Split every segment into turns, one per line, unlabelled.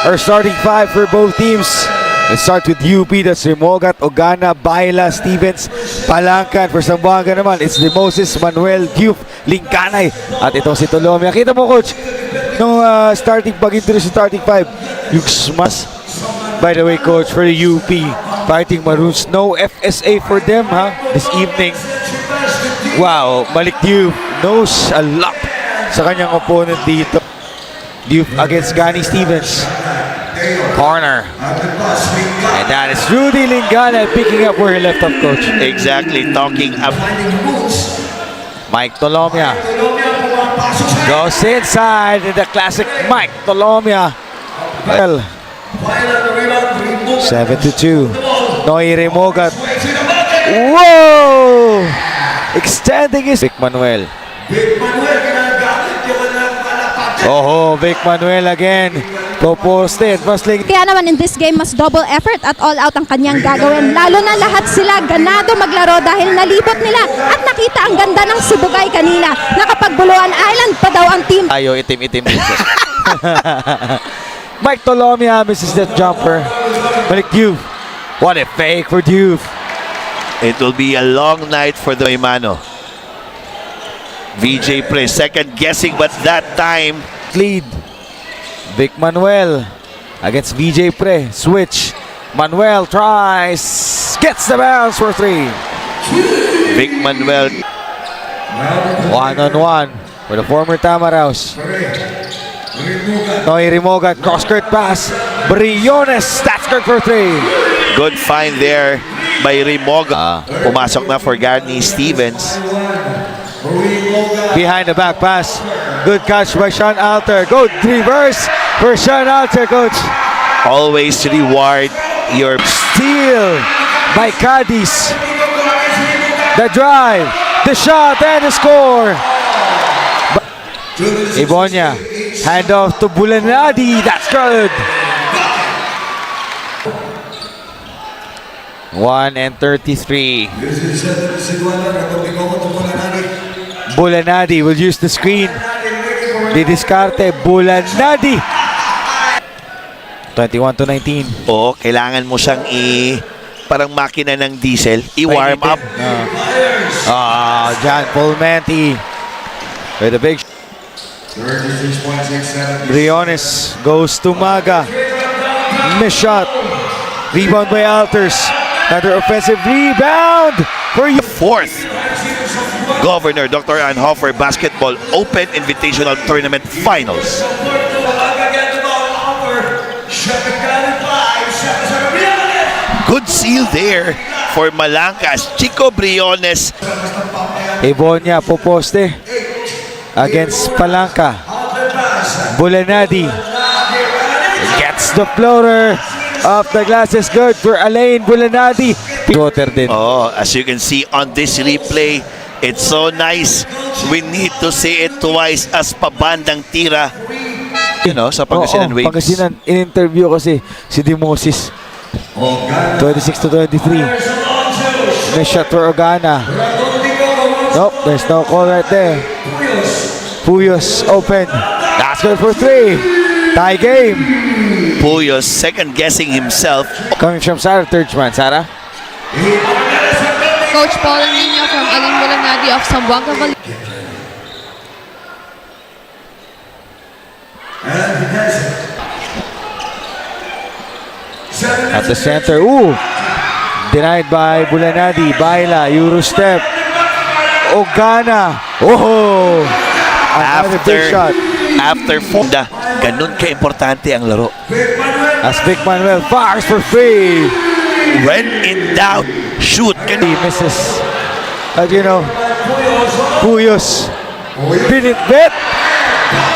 our starting five for both teams. Let's start with UP. That's Remogat, Ogana, Baila, Stevens, Palangka. For Zamboanga naman, it's Demoses, Manuel, Diouf, Lincanay. At itong si Tolomia. Kita mo, coach, nung pag-introduce sa starting five, yung smash. By the way, coach, for the UP Fighting Maroons, no FSA for them, this evening. Wow, Malik Diouf knows a lot sa kanyang opponent dito. Diouf against Gani Stevens. Corner. And that is Rudy Lingana picking up where he left off, coach.
Exactly, talking up.
Mike Tolomia goes inside in the classic Mike Tolomia. Well, 7-2. Noy Remogat. Whoa! Extending his Vic Manuel. Oh, Vic Manuel again. Posted, Masling.
Kaya naman in this game, mas double effort at all out ang kanyang gagawin. Lalo na lahat sila ganado maglaro dahil nalipot nila at nakita ang ganda ng Sibugay kanina. Nakapagbuluan Island pa daw ang team.
Ayo, itim-itim dito. Mike Tolomia misses that jumper. Malik Diouf. What a fake for Diouf.
It will be a long night for the Imano. VJ Pre, second guessing, but that time
Lead. Vic Manuel against VJ Pre. Switch. Manuel tries. Gets the bounce for 3.
Vic Manuel.
1-on-1 for the former Tamaraws. Noy Remogat, cross-court pass. Briones, that's good for 3.
Good find there by Remoga. Pumasok na for Gani Stevens.
Behind the back pass. Good catch by Sean Alter. Good reverse for Sean Alter, coach.
Always reward your
Steal by Cadiz. The drive, the shot, and the score. Ibonia, hand off to Bulanadi. That's good. 1:33. Bulanadi will use the screen. Didiscarte, Bulanadi. 21-19.
Oo, kailangan mo siyang parang makina ng diesel. I-warm up.
John Polmenti with a big Briones goes to Maga. Miss shot. Rebound by Alters. Another offensive rebound for you.
Fourth, Governor Dr. Anhofer Basketball Open Invitational Tournament Finals. Good seal there for Malangkas. Chico Briones.
Ibonia poposte against Palangka. Bulanadi gets the floater off the glass. Is good for Alain Bulanadi. Water din.
Oh, as you can see on this replay, it's so nice. We need to say it twice as pabandang tira. You know, sa Pangasinan Waves.
Pangasinan, in-interview ko si Demoses. 26-23. Nice shot for Ogana. Nope, there's no call right there. Puyos open. That's good for 3. Tie game.
Puyos second guessing himself.
Coming from Sarah Thirchman. Sarah?
Coach Paul Nino from Alain Bulanadi of Zamboanga Valley.
At the center. Ooh! Denied by Bulanadi. Baila. Euro step. Ogana. Oh! Another big shot.
After Fonda, ganun ka-importante ang laro.
As Vic Manuel fires for 3.
When in doubt, shoot.
He misses. But you know, Puyos. Binitbit.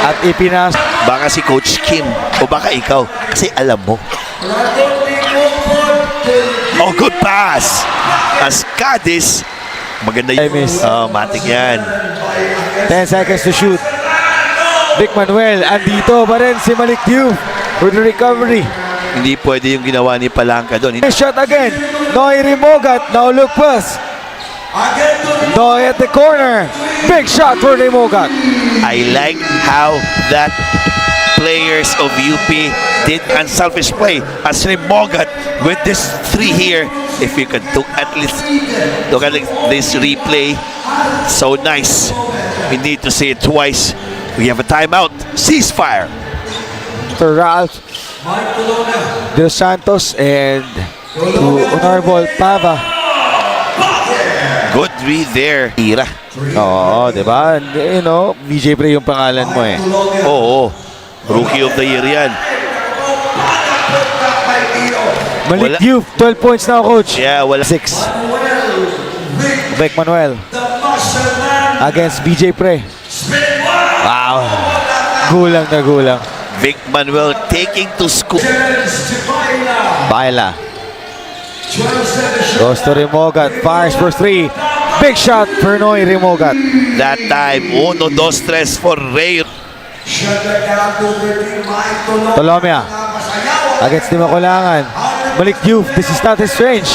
At ipinas.
Baka si Coach Kim o baka ikaw kasi alam mo. Oh, good pass. As Cadiz, maganda
I miss.
Oh, matik yan.
10 seconds to shoot. Vic Manuel, andito pa rin si Malik Diouf for the recovery.
Hindi pwede yung ginawa ni Palangka doon.
Nice shot again. Noy Remogat, now look pass. Noy at the corner. Big shot for Remogat.
I like how that players of UP did unselfish play as Remogat with this 3 here. If you could at least look at this replay, so nice. We need to see it twice. We have a timeout. Ceasefire.
To Ralph Dos Santos and to Honorable Pava.
Good read there. Ira.
Oo, di ba? You know, VJ Pre yung pangalan mo eh.
Oo. Rookie of the year yan.
Malik
Wala.
Youth, 12 points now, coach.
Yeah, wala.
6. Vic Manuel against VJ Pre. Wow. Gulang na gulang.
Vic Manuel taking to school.
Baila. Goes to Remogat. Fires for 3. Big shot for Noy Remogat.
That time, 1, 2, 3 for Ray.
Tolomia against Di Makulangan. Malik Youth, this is not strange.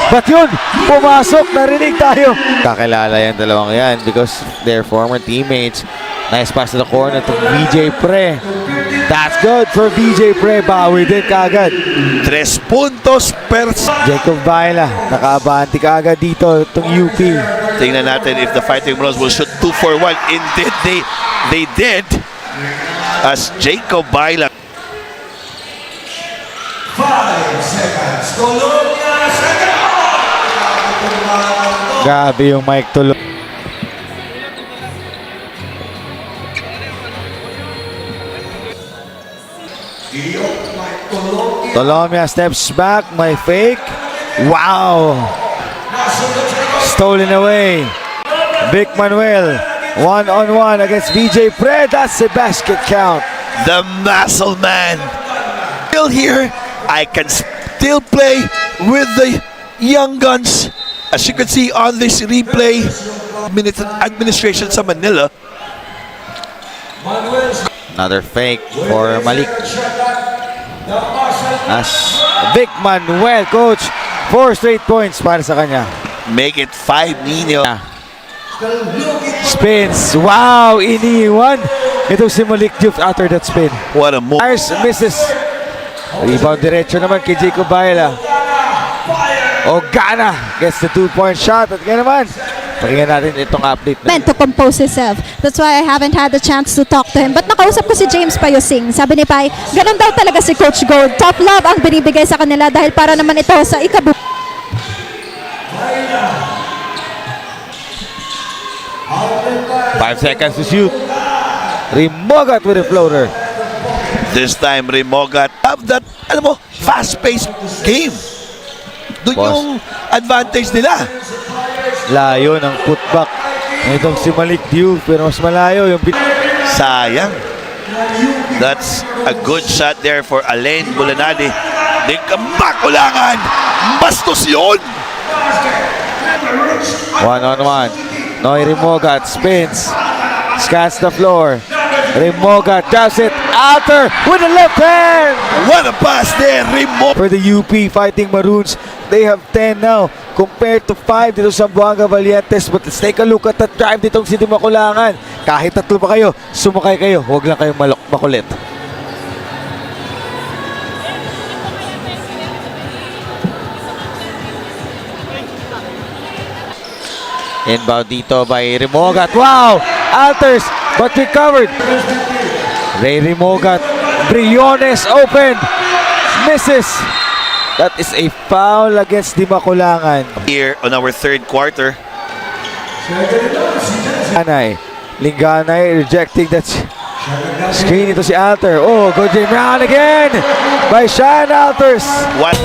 But yun, pumasok, narinig tayo. Kakilala yan dalawang yan because they're former teammates. Nice pass to the corner to VJ Pre. That's good for VJ Pre. Bawi din kagad.
3 puntos per...
Jacob Baila, nakabanti kagad dito itong UP.
Tingnan natin if the Fighting Bros will shoot 2 for 1. Indeed, they did. As Jacob Baila.
5 seconds. Colombia second.
Grabe yung Mike Tulo. Tolomia steps back, my fake. Wow! Stolen away. Vic Manuel, 1-on-1 against VJ Pre. That's a basket count.
The muscle man. Still here. I can still play with the young guns. As you can see on this replay, administration sa Manila.
Another fake for Malik. As Vic Manuel, coach, 4 straight points para sa kanya.
Make it 5, Nino.
Spins. Wow, iniwan. Ito si Malik Diouf after that spin.
What a move.
Fires, misses. Rebound diretso naman kay Jacob Baila. Ogana gets the 2-point shot. At kaya naman, pakinggan natin itong update.
Meant to compose himself. That's why I haven't had the chance to talk to him. But nakausap ko si James Payosing. Sabi ni Pai, ganun daw talaga si Coach Gold. Top love ang binibigay sa kanila dahil para naman ito sa ikabu.
5 seconds to shoot. Remogat with a floater.
This time, Remogat have that, fast-paced game. Doon
Boss.
yung advantage nila.
Layo ng putback. Itong si Malik Diouf, pero mas malayo yung
Sayang. That's a good shot there for Alain Bulanadi. Di kamakulangan. Bastos yun.
1-on-1. Noy Remogat spins. Scans the floor. Remogat drops it. Alter with the left hand.
What a pass there, Remo.
For the UP Fighting Maroons, they have 10 now compared to 5 dito sa Buanga Valientes. But let's take a look at the drive ditong si Di Makulangan. Kahit tatlo pa kayo, sumakay kayo. Huwag lang kayong makulit. Inbound dito by Remogat. Wow! Alters, but recovered. Ray Remogat. Briones open. Misses. That is a foul against Di Makulangan.
Here on our third quarter.
Linganay rejecting that screen. Ito si Alter. Oh, good game round again by Sean Alters.
What?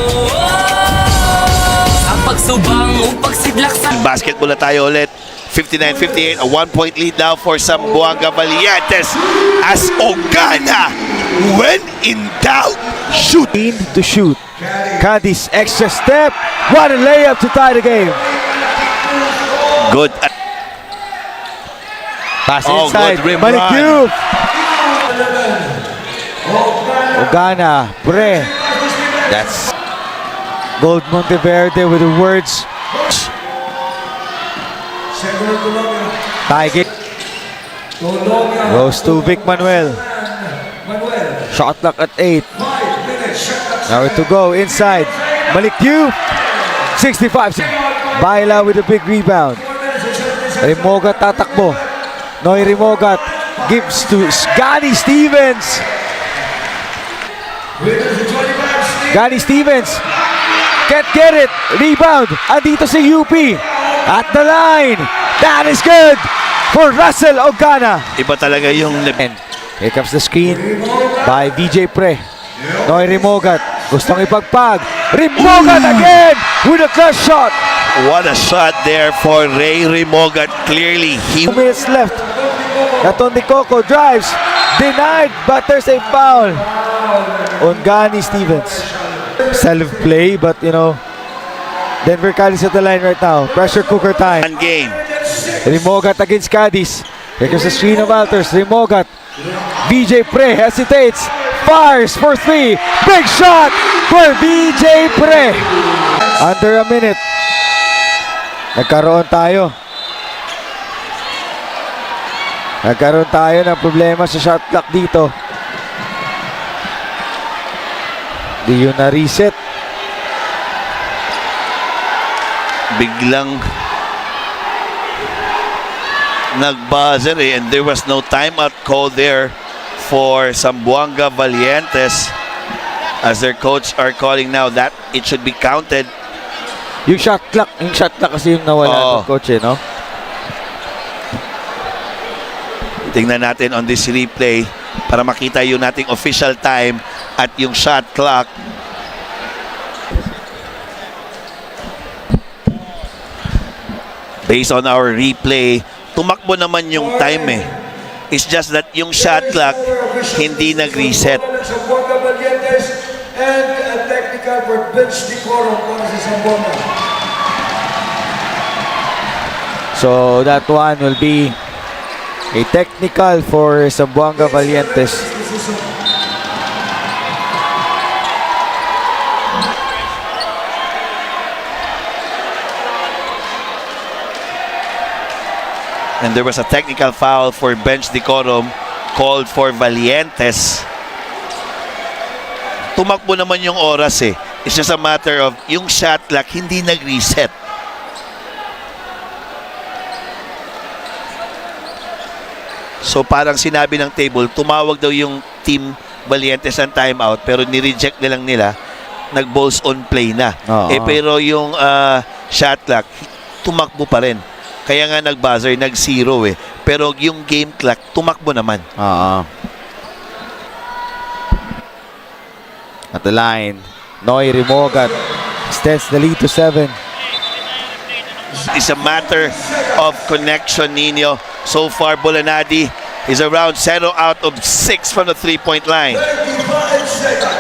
Ang pagsubang o pagsidlak sa
Basketball na tayo ulit. 59-58, a 1-point lead now for Zamboanga Valientes as Ogana, when in doubt, shoot.
To shoot. Cadiz extra step. What a layup to tie the game.
Good.
Pass
Oh,
inside.
good rim
Malik
run.
Diouf. Ogana, Pre. That's Gold Monteverde with the words. Tie game. Goes to Vic Manuel. Shot clock at 8. Now to go inside. Malik Diouf. 65. Baila with a big rebound. Rimogat tatakbo. Noy Rimogat gives to Gani Stevens. Gani Stevens can't get it. Rebound. Andito si UP. At the line. That is good for Russell Ogana.
Iba talaga yung
And here comes the screen by VJ Pre. Noy Rimogat. Gustong ipagpag. Rimogat again with a clutch shot.
what a shot there for Ray Rimogat. Clearly, he
2 minutes left. Natondi Coco drives. Denied, but there's a foul on Gani Stevens. Self-play, but you know, Denver Cadiz at the line right now. Pressure cooker time.
one game.
Rimogat against Cadiz. Here comes the screen of Alters. Rimogat. VJ Pre hesitates. Fires for 3. Big shot for VJ Pre. Under a minute. Nagkaroon tayo ng problema sa shot clock dito. Di yun na-reset.
Biglang nag-buzzer and there was no timeout call there for Zamboanga Valientes as their coach are calling now that it should be counted.
Yung shot clock kasi yung nawala ng coach no?
Tingnan natin on this replay para makita yung nating official time at yung shot clock. Based on our replay, tumakbo naman yung time eh. It's just that yung shot clock hindi nag-reset.
Zamboanga Valientes and a technical for bench decorum para sa Zamboanga.
So that one will be a technical for Zamboanga Valientes.
And there was a technical foul for bench decorum called for Valientes. Tumakbo naman yung oras eh. It's just a matter of yung shot clock hindi nag-reset. So parang sinabi ng table, tumawag daw yung team Valientes ng timeout pero ni-reject nilang nila, nag-balls on play na. Pero yung shot clock, tumakbo pa rin. Kaya nga nag-buzzer, nag-zero eh. Pero yung game clock, tumakbo naman.
At the line, Noy Rimogat extends the lead to 7.
It's a matter of connection, Nino. So far, Bolanadi is around 0 out of 6 from the three-point line.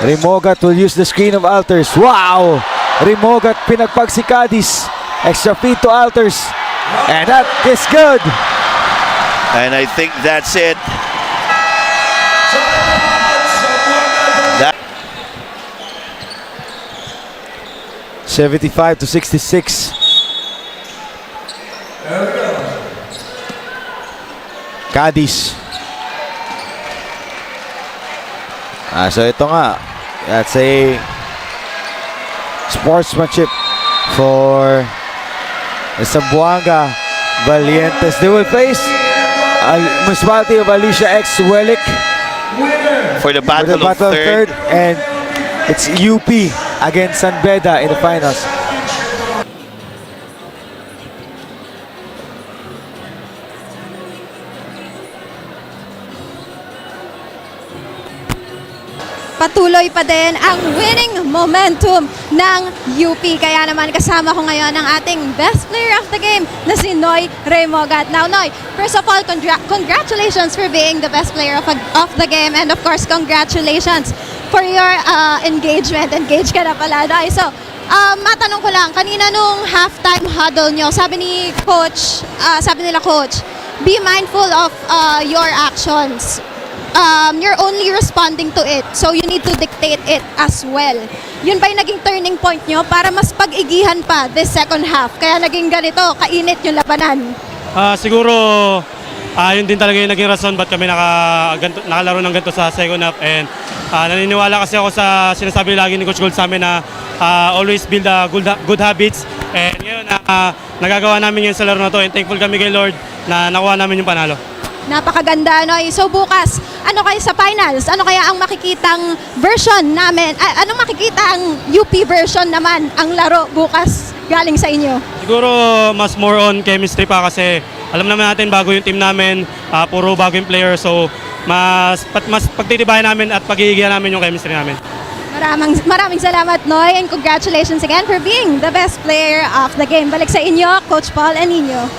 Rimogat will use the screen of Alters. Wow! Rimogat pinagpag si Cadiz. Extra feed to Alters. And that is good.
And I think that's it. That
75 to 66. Cadiz. So ito nga. That's a sportsmanship for the Zamboanga Valientes. They will face municipality of Alicia X Wellick
for the
for
battle,
the battle
of third.
and it's UP against San Beda in the finals.
Patuloy pa din ang winning momentum ng UP. Kaya naman kasama ko ngayon ang ating best player of the game na si Noy Rimogat. Now Noy, first of all, congratulations for being the best player of the game, and of course, congratulations for your engagement. Engage ka na pala, Noy. So, matanong ko lang, kanina nung halftime huddle nyo, sabi nila coach, be mindful of your actions. You're only responding to it, so you need to dictate it as well. Yun ba yung naging turning point nyo para mas pag-igihan pa this second half? Kaya naging ganito, kainit yung labanan.
Siguro, yun din talaga yung naging rason ba't kami nakalaro ng ganito sa second half. And Naniniwala kasi ako sa sinasabi lagi ni Coach Gold sa amin na always build good habits. And ngayon, nagagawa namin yun sa laro na to. And thankful kami kay Lord na nakuha namin yung panalo.
Napakaganda, Noy. So bukas, ano kayo sa finals? Ano kaya ang makikitang version namin? Anong makikita ang UP version naman ang laro bukas galing sa inyo?
Siguro mas more on chemistry pa kasi alam naman natin bago yung team namin, puro bago yung player. So mas pagtitibayan namin at pag-iigihan namin yung chemistry namin.
Maraming salamat, Noy, and congratulations again for being the best player of the game. Balik sa inyo, Coach Paul and Nino.